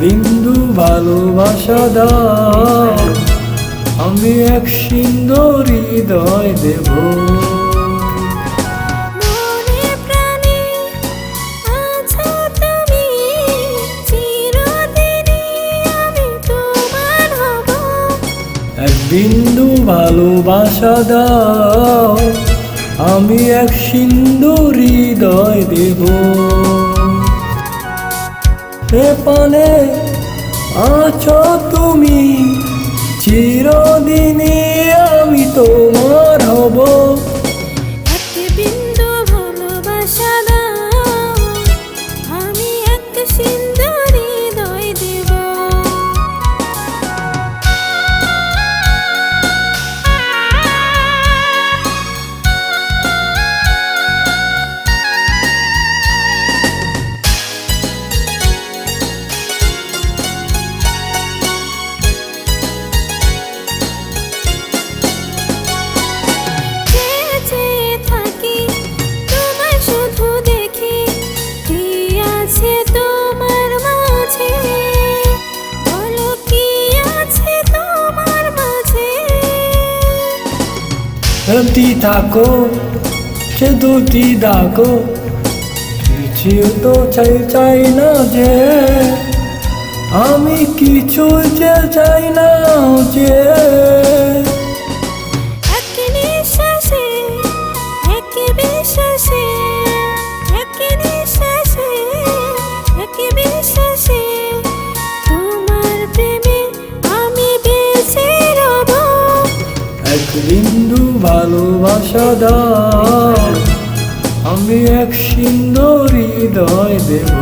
বিন্দু ভালোবাসা দাও, আমি এক সিন্ধু হৃদয় দেব। মনে প্রাণে আছো তুমি, চিরদিনই আমি তোমার হব। এক বিন্দু ভালোবাসা দাও, আমি এক সিন্ধু হৃদয় দেব। এ পানে আছো তুমি, চিরদিনই আমি তোমার হব। এক বিন্দু ভালোবাসা দাও, আমি এক সিন্ধু হৃদয় দেব। এমতি থাকো সে দুটি ডাকো, কিছু তো চাই না যে, আমি কিছু যে চাই না যে। এক নিঃশ্বাসে, এক বিশ্বাসে, এক নিঃশ্বাসে, এক বিশ্বাসে, তোমার প্রেমে আমি বেঁচে রব। এক বিন্দু ভালোবাসা দাও, আমি এক সিন্ধু হৃদয় দেব।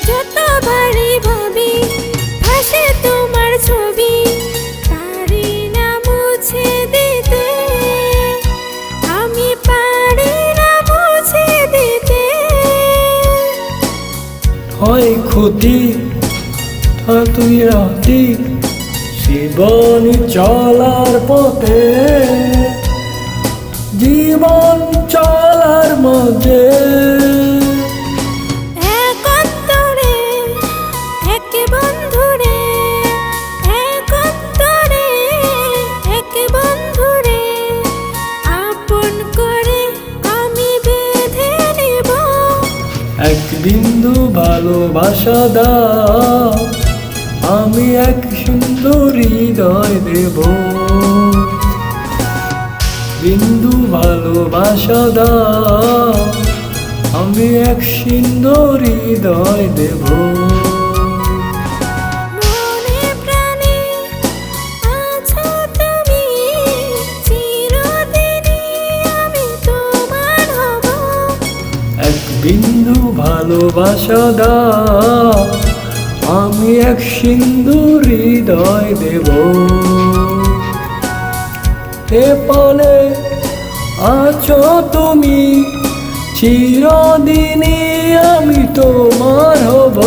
যতবারই ভাবি ভাসে তোমার ছবি, পারি না মুছে দিতে, আমি পারি না মুছে দিতে। হয় ক্ষতি তুই রাতি, জীবন চলার পথে, জীবন চলার মধ্যে। এক অন্তরে, এক বন্ধুরে, এক অন্তরে, এক বন্ধুরে, আপন করে আমি বেঁধে নেব। এক বিন্দু ভালোবাসা দাও, আমি এক সিন্ধু হৃদয় দেব। বিন্দু ভালোবাসা দাও, আমি এক সিন্ধু হৃদয় দেব। মনে প্রাণে আছো তুমি, চিরদিনই আমি তোমার হব। এক বিন্দু ভালোবাসা দাও, আমি এক সিন্ধু হৃদয় দেব। এ পানে আছো তুমি, চিরদিনই আমি তোমার হব।